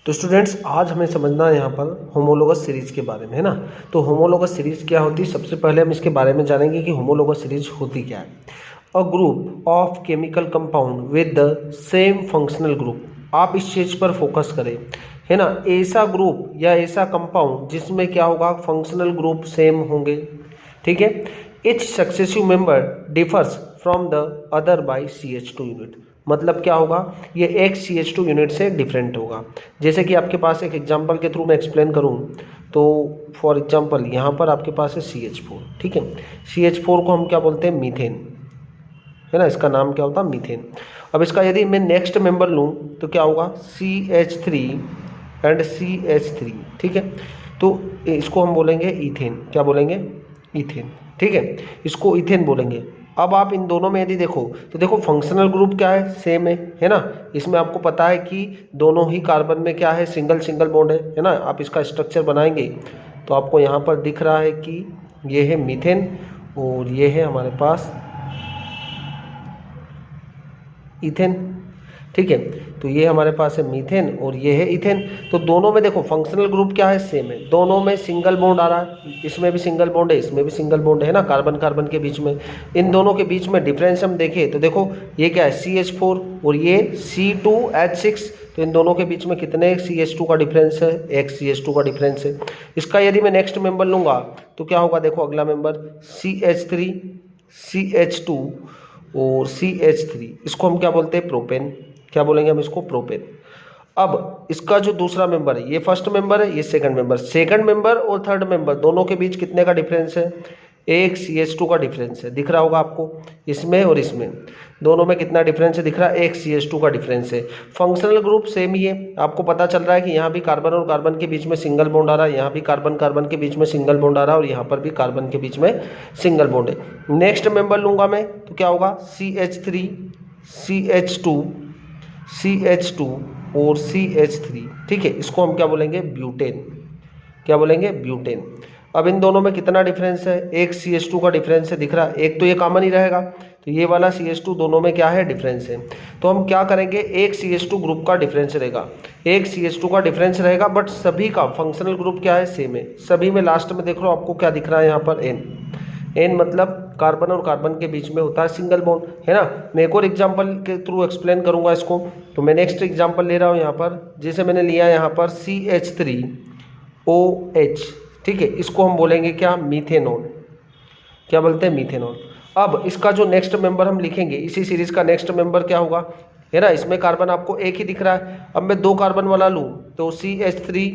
तो स्टूडेंट्स आज हमें समझना है यहाँ पर होमोलोगस सीरीज के बारे में, है ना। तो होमोलोगस सीरीज क्या होती है, सबसे पहले हम इसके बारे में जानेंगे कि होमोलोगस सीरीज होती क्या है। A group of chemical compound with the same functional group. आप इस चीज पर फोकस करें, है ना। ऐसा ग्रुप या ऐसा कंपाउंड जिसमें क्या होगा, फंक्शनल ग्रुप सेम होंगे, ठीक है। Etch successive member differs from the other by CH2 unit. मतलब क्या होगा, ये एक CH2 यूनिट से डिफरेंट होगा। जैसे कि आपके पास एक एग्जांपल के थ्रू मैं एक्सप्लेन करूं तो फॉर एग्जांपल यहाँ पर आपके पास है CH4, ठीक है। CH4 को हम क्या बोलते हैं, मीथेन, है ना। इसका नाम क्या होता है, मीथेन। अब इसका यदि मैं नेक्स्ट मेंबर लूँ तो क्या होगा, CH3 एंड CH3, ठीक है। तो इसको हम बोलेंगे इथेन। क्या बोलेंगे, इथेन, ठीक है। इसको इथेन बोलेंगे। अब आप इन दोनों में यदि देखो तो देखो फंक्शनल ग्रुप क्या है, सेम है ना। इसमें आपको पता है कि दोनों ही कार्बन में क्या है, सिंगल सिंगल बॉन्ड है ना। आप इसका स्ट्रक्चर बनाएंगे तो आपको यहाँ पर दिख रहा है कि ये है मीथेन और ये है हमारे पास इथेन, ठीक है। तो ये हमारे पास है मीथेन और ये है इथेन। तो दोनों में देखो फंक्शनल ग्रुप क्या है, सेम है। दोनों में सिंगल बॉन्ड आ रहा है, इसमें भी सिंगल बॉन्ड है, इसमें भी सिंगल बॉन्ड है ना, कार्बन कार्बन के बीच में। इन दोनों के बीच में डिफरेंस हम देखें तो देखो ये क्या है, CH4 और ये C2H6। तो इन दोनों के बीच में कितने CH2 का डिफरेंस है, एक CH2 का डिफरेंस है। इसका यदि मैं नेक्स्ट मेंबर लूंगा तो क्या होगा, देखो अगला मेंबर CH3 CH2 और CH3। इसको हम क्या बोलते हैं, प्रोपेन। क्या बोलेंगे हम इसको, प्रोपेन। अब इसका जो दूसरा मेंबर है, ये फर्स्ट मेंबर है, ये सेकंड मेंबर। सेकंड मेंबर और थर्ड मेंबर दोनों के बीच कितने का डिफरेंस है, एक CH2 का डिफरेंस है। दिख रहा होगा आपको, इसमें और इसमें दोनों में कितना डिफरेंस है, दिख रहा है, एक CH2 का डिफरेंस है। फंक्शनल ग्रुप सेम ही है। आपको पता चल रहा है कि यहाँ भी कार्बन और कार्बन के बीच में सिंगल बॉन्ड आ रहा है, यहाँ भी कार्बन कार्बन के बीच में सिंगल बॉन्ड आ रहा है और यहाँ पर भी कार्बन के बीच में सिंगल बॉन्ड है। नेक्स्ट मेंबर लूंगा मैं तो क्या होगा, CH3 CH2 CH2 और CH3, ठीक है। इसको हम क्या बोलेंगे, ब्यूटेन। क्या बोलेंगे, ब्यूटेन। अब इन दोनों में कितना डिफरेंस है, एक CH2 का डिफरेंस है, दिख रहा है। एक तो ये कॉमन ही रहेगा, तो ये वाला CH2 दोनों में क्या है, डिफरेंस है। तो हम क्या करेंगे, एक CH2 ग्रुप का डिफरेंस रहेगा, एक CH2 का डिफरेंस रहेगा, बट सभी का फंक्शनल ग्रुप क्या है, सेम है। सभी में लास्ट में देख लो आपको क्या दिख रहा है यहाँ पर, N मतलब कार्बन और कार्बन के बीच में होता है सिंगल बॉन्ड, है ना। मैं एक और एग्जांपल के थ्रू एक्सप्लेन करूंगा इसको। तो मैं नेक्स्ट एग्जांपल ले रहा हूं यहाँ पर, जैसे मैंने लिया यहाँ पर CH3OH, ठीक है। इसको हम बोलेंगे क्या, मीथेनॉल। क्या बोलते हैं, मीथेनॉल। अब इसका जो नेक्स्ट मेंबर हम लिखेंगे, इसी सीरीज का नेक्स्ट मेंबर क्या होगा, है ना। इसमें कार्बन आपको एक ही दिख रहा है। अब मैं दो कार्बन वाला लूँ तो CH3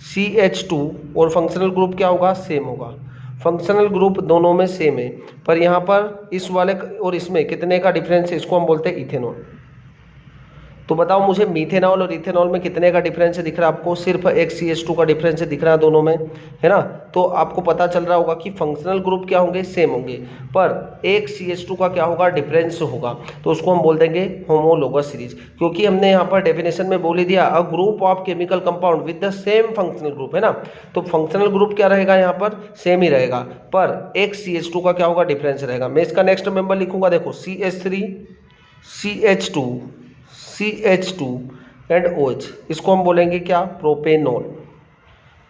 CH2 और फंक्शनल ग्रुप क्या होगा, सेम होगा। फंक्शनल ग्रुप दोनों में सेम है, पर यहाँ पर इस वाले और इसमें कितने का डिफरेंस है, इसको हम बोलते हैं इथेनॉल। तो बताओ मुझे, मीथेनॉल और इथेनॉल में कितने का डिफरेंस है दिख रहा है आपको, सिर्फ एक CH2 का डिफरेंस है दिख रहा है दोनों में, है ना। तो आपको पता चल रहा होगा कि फंक्शनल ग्रुप क्या होंगे, सेम होंगे, पर एक CH2 का क्या होगा, डिफरेंस होगा। तो उसको हम बोल देंगे होमोलोगस सीरीज, क्योंकि हमने यहाँ पर डेफिनेशन में बोल ही दिया, a group of chemical compound with the same functional group, है ना। तो फंक्शनल ग्रुप क्या रहेगा, यहाँ पर सेम ही रहेगा, पर एक CH2 का क्या होगा, डिफरेंस रहेगा। मैं इसका नेक्स्ट मेंबर लिखूंगा, देखो CH3 CH2 एंड OH। इसको हम बोलेंगे क्या, प्रोपेनॉल।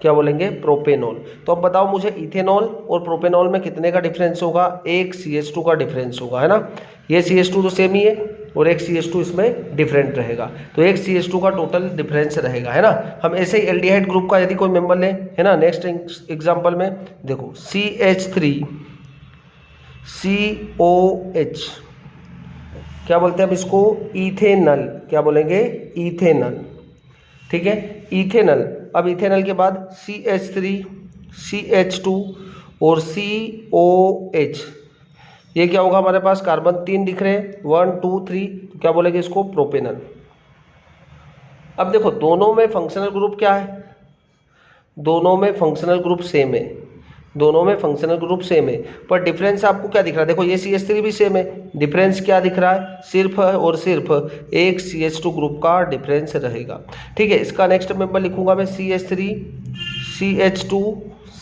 क्या बोलेंगे, प्रोपेनॉल। तो अब बताओ मुझे, इथेनॉल और प्रोपेनॉल में कितने का डिफरेंस होगा, एक CH2 का डिफरेंस होगा, है ना। ये CH2 तो सेम ही है और एक CH2 इसमें डिफरेंट रहेगा, तो एक CH2 का टोटल डिफरेंस रहेगा, है ना। हम ऐसे ही एल्डिहाइड ग्रुप का यदि कोई मेंबर लें, है ना, नेक्स्ट एग्जांपल में देखो CH3 COH, क्या बोलते हैं हम इसको, इथेनल। क्या बोलेंगे, इथेनल, ठीक है, इथेनल। अब इथेनल के बाद CH3 CH2 और COH। ये क्या होगा, हमारे पास कार्बन 3 दिख रहे हैं, 1 2 3, तो क्या बोलेंगे इसको, प्रोपेनल। अब देखो दोनों में फंक्शनल ग्रुप क्या है, दोनों में फंक्शनल ग्रुप सेम है, दोनों में फंक्शनल ग्रुप सेम है, पर डिफरेंस आपको क्या दिख रहा है, देखो ये CH3 भी सेम है, डिफरेंस क्या दिख रहा है, सिर्फ और सिर्फ एक CH2 ग्रुप का डिफरेंस रहेगा, ठीक है। इसका नेक्स्ट मेंबर लिखूंगा मैं CH3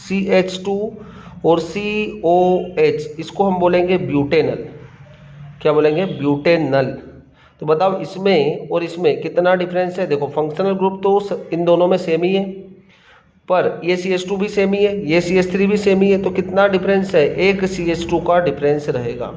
CH2 और COH। इसको हम बोलेंगे ब्यूटेनल। क्या बोलेंगे, ब्यूटेनल। तो बताओ इसमें और इसमें कितना डिफरेंस है। देखो फंक्शनल ग्रुप तो इन दोनों में सेम ही है, पर ये CH2 भी सेम ही है, ये CH3 भी सेम ही है, तो कितना डिफरेंस है, एक CH2 का डिफरेंस रहेगा।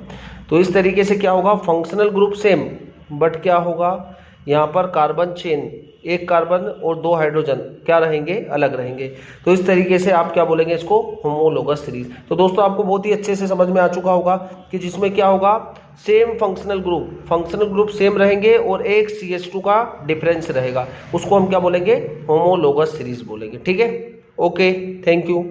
तो इस तरीके से क्या होगा, फंक्शनल ग्रुप सेम बट क्या होगा यहाँ पर कार्बन चेन, एक कार्बन और 2 हाइड्रोजन क्या रहेंगे, अलग रहेंगे। तो इस तरीके से आप क्या बोलेंगे इसको, होमोलोगस सीरीज। तो दोस्तों आपको बहुत ही अच्छे से समझ में आ चुका होगा कि जिसमें क्या होगा, सेम फंक्शनल ग्रुप सेम रहेंगे और एक CH2 का डिफरेंस रहेगा, उसको हम क्या बोलेंगे, होमोलोगस सीरीज बोलेंगे। ठीक है, ओके, थैंक यू।